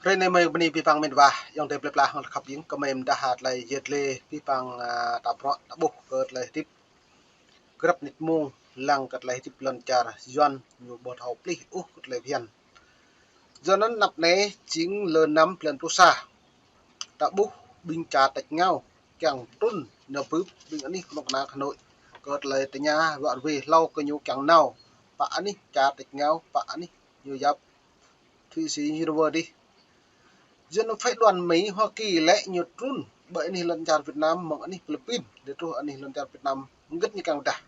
Rene mai bani pipang min wah yang te pleplah ngal khap ying kemem dahat lai yetle pipang tapro tabuh ket lai tip grab nit mung lang ket lai tip lancar yuan nyu bot hau pli ket lai pian jonan nap ne chính le nam plan tu sa tabuh bing cha tek ngau kyang tun na pup bing ani nok na khanoi ket lai tenya wa we lau ko nyu kyang nau pa ani cha tek ngau pa ani nyu yap thụy sĩ university dân phải đoàn Mỹ Hoa Kỳ lẽ nhiều trun bởi anh lần chào Việt Nam mà anh Philippines để cho anh lần chào Việt Nam rất như càng đã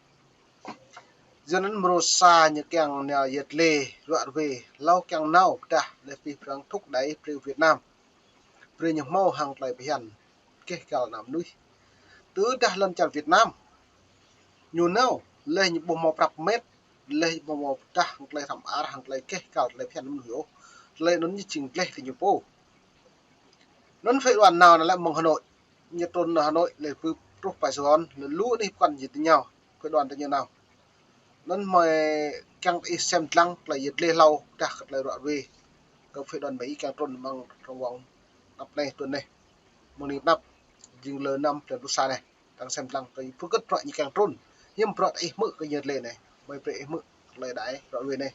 dân anh Mrosa như càng nhà Việt lệ đoạn về lau càng nào đã để phi rằng thúc đẩy Việt Nam về những màu hàng lại bị hẳn cái cả nam núi tứ đã lần chào Việt Nam nhiều nào lên những bộ màu bạc mét lên bộ màu đã hàng lại thảm á hàng lại cái cả lại bị hẳn hiểu lên nó như chỉnh lên thì nhiều bộ nó phải đoàn nào là mong Hà Nội như tôn Hà Nội để cứ trúc phải Sài Gòn lũ đi quan gì tới nhau phải đoàn tới như nào nó mời càng xem lăng là nhiệt lê lâu đặc là đoạn về các phải đoàn Mỹ càng tôn bằng trong vòng năm này tuần này một nghìn năm dừng lờ năm từ lúc xa này đang xem lăng cái phước cất loại như càng tôn nhưng đoạn ấy mự cái nhiệt lê này mày phải mự lời đại đoạn về này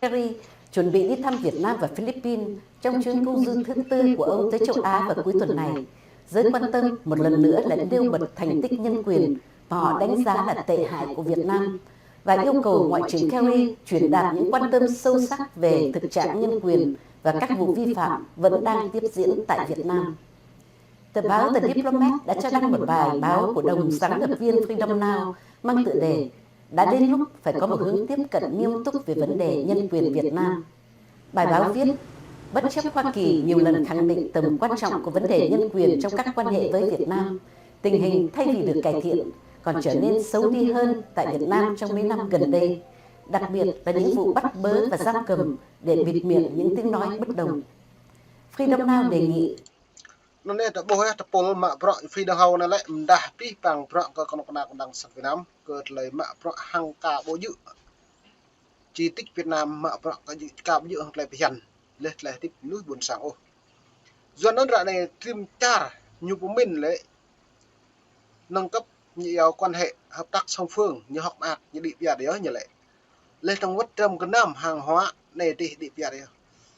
Kerry chuẩn bị đi thăm Việt Nam và Philippines trong chuyến công du thứ tư của ông tới châu Á vào cuối tuần này. Giới quan tâm một lần nữa là nêu bật thành tích nhân quyền mà họ đánh giá là tệ hại của Việt Nam và yêu cầu Ngoại trưởng Kerry truyền đạt những quan tâm sâu sắc về thực trạng nhân quyền và các vụ vi phạm vẫn đang tiếp diễn tại Việt Nam. Tờ báo The Diplomat đã cho đăng một bài báo của đồng sáng lập viên Freedom Now mang tựa đề đã đến lúc phải có một hướng tiếp cận nghiêm túc về vấn đề nhân quyền Việt Nam. Bài báo viết, bất chấp Hoa Kỳ nhiều lần khẳng định tầm quan trọng của vấn đề nhân quyền trong các quan hệ với Việt Nam, tình hình thay vì được cải thiện còn trở nên xấu đi hơn tại Việt Nam trong mấy năm gần đây, đặc biệt là những vụ bắt bớ và giam cầm để bịt miệng những tiếng nói bất đồng. Freedom Now đề nghị nó nên là bố ta pol mà pro phi đằng hậu này lại đã pi bằng pro có con nào đang sắc Việt Nam cợt lấy mà pro hàng cả bộ dự chi tiết Việt Nam mà pro cái dự cả bộ dự hàng lại bị hằn lên lại tiếp núi buồn sáng ô do nó ra này tìm tra như của mình lấy nâng cấp nhiều quan hệ hợp tác song phương như học ạc như địa việt đấy như lệ lên trong quất trong cái nam hàng hóa này đi địa việt đấy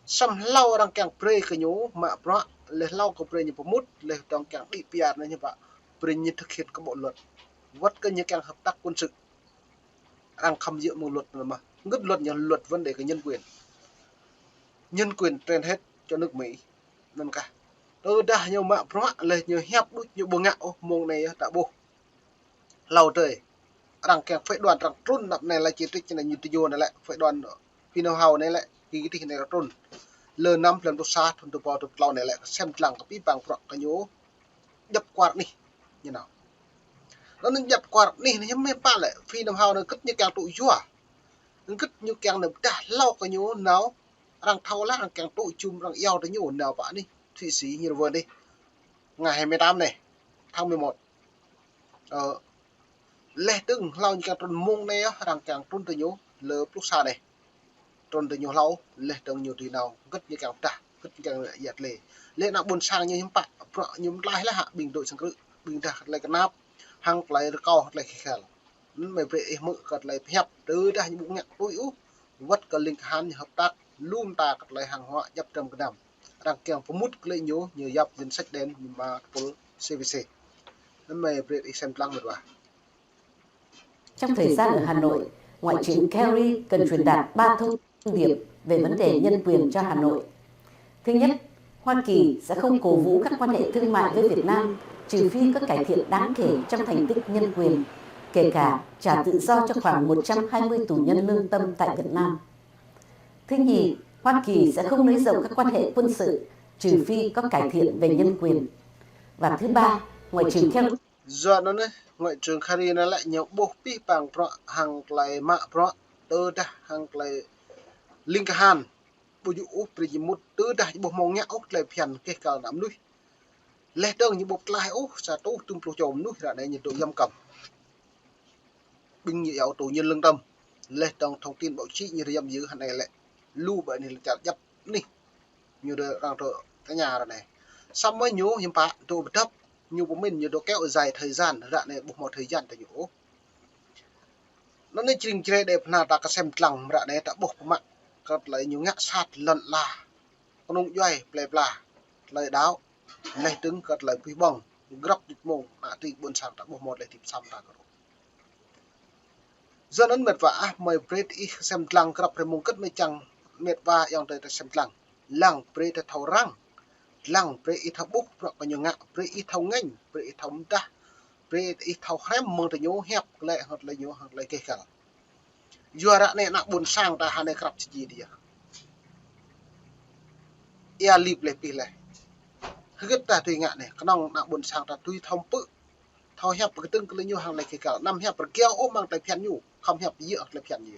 xăm lau đang càng pre cái nhú mà pro lên lau có pre như một mút lên trong càng địa việt này như vậy pre như thực hiện các bộ luật vất cái như càng hợp tác quân sự đang khăm dự một luật mà ngất luật như luật vấn đề cái nhân quyền trên hết cho nước Mỹ nên cả đã nhiều mạng pro lên nhiều hẹp đút nhiều bồ ngạo mông này đã bồ lâu trời rằng kẹt phải đoàn rằng trôn nạp này là chỉ trích này như tiêu này lại phải đoàn phi nào hào này lại cái này là trôn lơ năm lần bút xa thôn từ bò từ lâu này lại xem lặng cái bí bằng pro cái nhố dập quạt đi như nào nó nên dập quạt đi nó mấy ba lại phi nào hào nó cất như càng tụi chúa nó cất như càng được đã lâu cái nhố nào rằng thâu lá rằng càng tụi chung rằng eo tới nhổ nào bạn đi Thụy Sĩ như vừa đi ngày 28 này tháng 11 lẽ từng lau như càng trôn mông này rằng càng trôn từ nhố lỡ lúc xa này trôn từ nhố lau lẽ từng nhiều thì nào cất như càng trả cất như càng giật lẽ nào buồn sang như những bạn những lại là hạ bình đội sang cự bình trả lại cái nắp hàng lại cao lại khẻ mày về mự cật lại hẹp từ đây những bụng nhặt tối ú vất cả linh hàn hợp tác luôn ta cật lại hàng hóa nhập trong cái đầm rằng kèm có mút lấy nhố như dập danh sách đen mà của CVC nên mày về xem lăng một vài. Trong thời gian ở Hà Nội, Ngoại trưởng Kerry cần truyền đạt 3 thông điệp về vấn đề nhân quyền cho Hà Nội. Thứ nhất, Hoa Kỳ sẽ không cổ vũ các quan hệ thương mại với Việt Nam trừ phi có cải thiện đáng kể trong thành tích nhân quyền, kể cả trả tự do cho khoảng 120 tù nhân lương tâm tại Việt Nam. Thứ nhì, Hoa Kỳ sẽ không nới rộng các quan hệ quân sự trừ phi có cải thiện về nhân quyền. Và thứ ba, Ngoại trưởng Kerry do nó này Ngoại trưởng Kerry nó lại nhiều bộ pi bằng pro hàng lại mạ pro tơ đã hàng lại linh hàn bộ dụ một tơ đã bộ mong nhã ốc lại phiền cái cả nắm núi lẽ đơn như bộ lại ốc sa tô tung pro chồm núi ra đây nhiệt độ giam cầm binh nhiều tù nhân lương tâm lẽ đơn thông tin báo chí như giam giữ hàng này lại lưu bởi này là chặt dập đi như được đang trụ cái nhà rồi này xong mới nhú hiếm phá tụ bật thấp như của mình như đồ kéo dài thời gian rạ này buộc một thời gian tại nhú nó nên trình chơi đẹp nào ta có xem lằng rạ này ta buộc mạng cất lấy nhú ngã sát lận là con ông doài plei pla lời đáo lời trứng cất lời quý bông gấp đít mông tị buồn sang ta buộc một lời thịt xăm ta dân ấn mệt vã mời bread ý xem lăng gặp phải mông cất mấy chăng mệt vã yang tới ta xem lăng bread thầu răng lăng bread ít thầu bút rồi có nhiều ngạ bread ít thầu ngành bread ít thầu ta bread ít thầu hém mông tới nhố hẹp lệ hoặc là nhố hoặc là cái cả juara này nak buồn sang ta hane krap chi dia ia lip le pi le hứt ta tùy ngạ này cái nong nak buồn sang ta tùy thông pự thao hẹp cái từng cái nhố hàng lại cái cả năm hẹp cái kéo ôm mang tay phiền nhủ không hẹp dựa lại phiền gì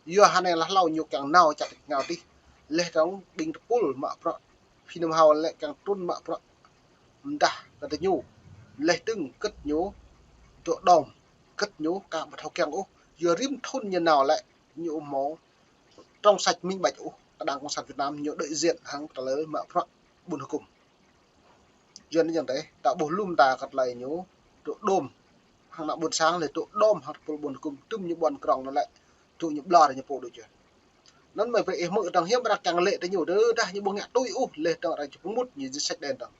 giờ hane là lau nhục càng nào chặt ngào đi lệ trong bình pul mà pro phim hào lệ càng trôn mà pro đã cái tự nhủ lệ từng cất nhố tụi đồng cất nhố cả một thao keng ô giờ rim thôn như nào lại nhũ máu trong sạch minh bạch ô đảng cộng sản Việt Nam nhũ đại diện hàng trả lời mà pro buồn cùng giờ như thế tạo bổ lum ta cắt lại nhố tụi đom hàng nào buồn sáng là tụi đom hoặc buồn cùng tum như bọn còng nó lại tụi như bla để như bộ được chưa nó mày phải mở đằng hiếm ra càng lệ tới nhiều đứa đã như bông ngạ tôi lệ đằng này chụp mút như sách đèn đằng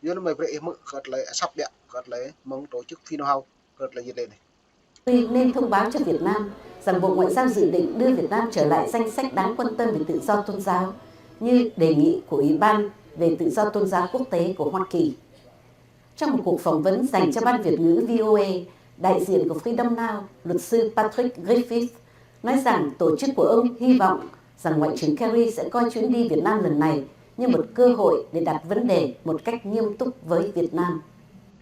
giờ nó mày phải mở cật lại sắp đẹp cật lại mong tổ chức phim hào cật lại như thế này nên thông báo cho Việt Nam rằng Bộ Ngoại giao dự định đưa Việt Nam trở lại danh sách đáng quan tâm về tự do tôn giáo như đề nghị của Ủy ban về tự do tôn giáo quốc tế của Hoa Kỳ. Trong một cuộc phỏng vấn dành cho Ban Việt ngữ VOA, đại diện của Freedom Now, luật sư Patrick Griffith, nói rằng tổ chức của ông hy vọng rằng Ngoại trưởng Kerry sẽ coi chuyến đi Việt Nam lần này như một cơ hội để đặt vấn đề một cách nghiêm túc với Việt Nam.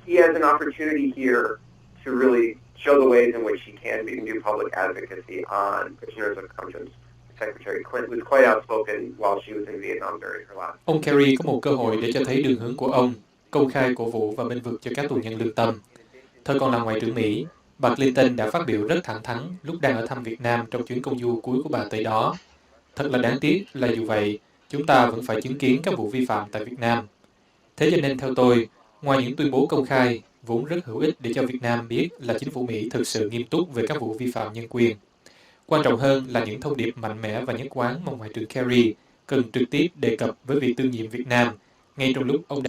He has an opportunity here to really show the ways in which he can do public advocacy on prisoners of conscience. Secretary Clinton was quite outspoken while she was in Vietnam during her last. Ông Kerry có một cơ hội để cho thấy đường hướng của ông, công khai cổ vũ và bênh vực cho các tù nhân lương tâm. Thời còn là Ngoại trưởng Mỹ, bà Clinton đã phát biểu rất thẳng thắn lúc đang ở thăm Việt Nam trong chuyến công du cuối của bà tới đó. Thật là đáng tiếc là dù vậy, chúng ta vẫn phải chứng kiến các vụ vi phạm tại Việt Nam. Thế cho nên theo tôi, ngoài những tuyên bố công khai, vốn rất hữu ích để cho Việt Nam biết là chính phủ Mỹ thực sự nghiêm túc về các vụ vi phạm nhân quyền. Quan trọng hơn là những thông điệp mạnh mẽ và nhất quán mà Ngoại trưởng Kerry cần trực tiếp đề cập với vị đương nhiệm Việt Nam ngay trong lúc ông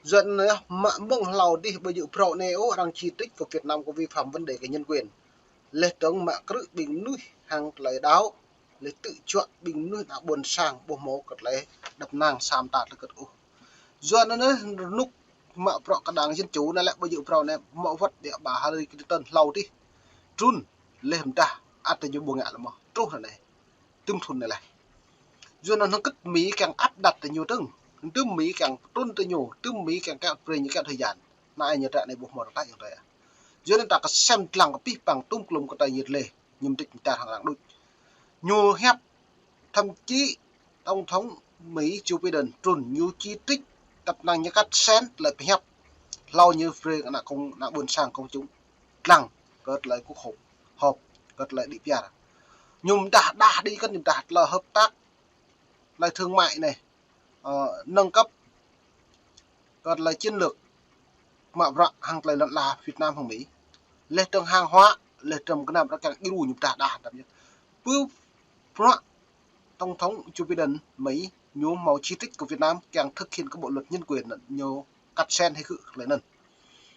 dân mà mong lầu đi bây giờ pro neo đang chỉ trích của Việt Nam có vi phạm vấn đề cái nhân quyền lệ trong mà cứ bình nuôi hàng lấy đáo lấy tự chọn bình nuôi đã buồn sang bộ máu cật lấy đập nàng sam tạt là cật u do nó lúc mà pro cái đảng dân chủ này lại bây giờ pro này mọi vật địa bà Hillary Clinton lầu đi trun lên ta ắt như buồn ngạ là mà trun này tương thun này do nó cất Mỹ càng áp đặt tại nhiều tương Mỹ càng trôn tới nhiều tương Mỹ càng cao về những cái thời gian này như này buộc một cái như vậy do nên ta có xem lăng cái pi bằng tung lùng của tài nhiệt lệ nhưng tích ta hàng lăng đôi nhiều hẹp thậm chí tổng thống Mỹ Joe Biden trôn nhiều chi tiết tập năng như cắt sen lại hẹp lâu như free là không là buồn sang công chúng lăng cất lại quốc hội họp cất lại đi PR nhưng đã đi các chúng ta là hợp tác lại thương mại này nâng cấp còn là chiến lược mà vợ hàng lại là Việt Nam hàng Mỹ lệ trường hàng hóa lệ trường cái nào đã càng yêu chúng ta đã đặc biệt bước tổng thống Joe Biden Mỹ nhớ màu chi tiết của Việt Nam càng thực hiện các bộ luật nhân quyền nhớ cắt sen hay khử lại nè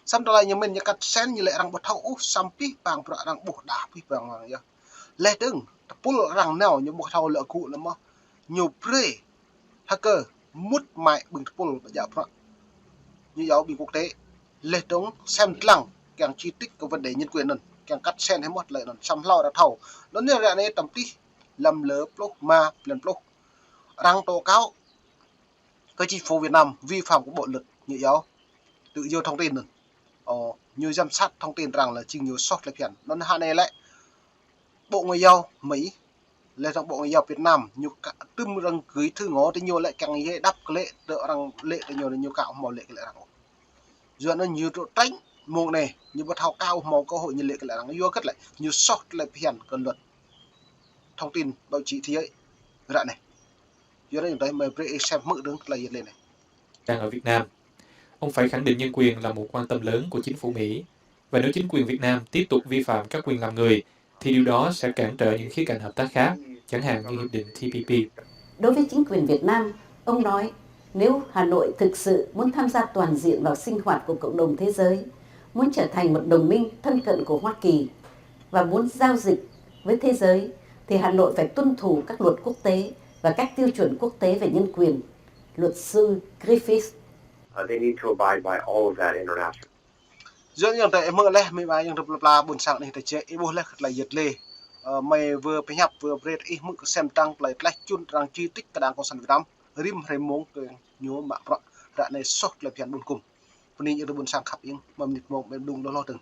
xong rồi như mình như cắt sen như lệ rằng bật thấu xăm pi bằng vợ rằng bộ đá pi bằng vậy lệ trường pull rằng nào như bộ thấu lỡ cụ lắm mà nhiều pre hacker mút mại bình pull và giả vợ như giáo bình quốc tế lệ trống xem lăng càng chi tiết của vấn đề nhân quyền nè càng cắt sen hay mất lại nè xăm lo đã thầu nó như là này tầm tí lầm lỡ plok mà lần plok rằng tố cáo cái chính phủ Việt Nam vi phạm của bộ luật như giáo tự do thông tin nè như giám sát thông tin rằng là trình nhiều sót lại kiện nó hạ này lại bộ ngoại giao Mỹ lên trong bộ ngoại giao Việt Nam nhiều cả tüm rằng gửi thư ngó thì nhiều lại càng dễ đắp cái lệ đỡ rằng lệ thì nhiều cạo màu lệ cái lệ rằng giờ nó nhiều chỗ tránh môn này như bắt thao cao màu cơ hội như lệ cái lệ rằng vô cất lại nhiều sót lại hiện cần luật thông tin báo chí thì ấy đoạn này do đó đây mà xem mực đứng là gì lên này đang ở Việt Nam. Ông phải khẳng định nhân quyền là một quan tâm lớn của chính phủ Mỹ. Và nếu chính quyền Việt Nam tiếp tục vi phạm các quyền làm người, thì điều đó sẽ cản trở những khía cạnh hợp tác khác, chẳng hạn như Hiệp định TPP. Đối với chính quyền Việt Nam, ông nói nếu Hà Nội thực sự muốn tham gia toàn diện vào sinh hoạt của cộng đồng thế giới, muốn trở thành một đồng minh thân cận của Hoa Kỳ và muốn giao dịch với thế giới, thì Hà Nội phải tuân thủ các luật quốc tế và các tiêu chuẩn quốc tế về nhân quyền. Luật sư Griffiths. They need to abide by all of that international. do những tại mơ lẽ mấy bài những là buồn sáng này tại chế ibu lẽ là nhiệt lệ mày vừa phải nhập vừa bread ít mực xem tăng lại lẽ chun rằng chi tích cả đảng cộng sản Việt Nam rim hay mong cái nhớ mạng rõ đã này sốc là phiền buồn cùng. Ini những buồn sáng khắp những mà nịt mong bên đúng đó lo từng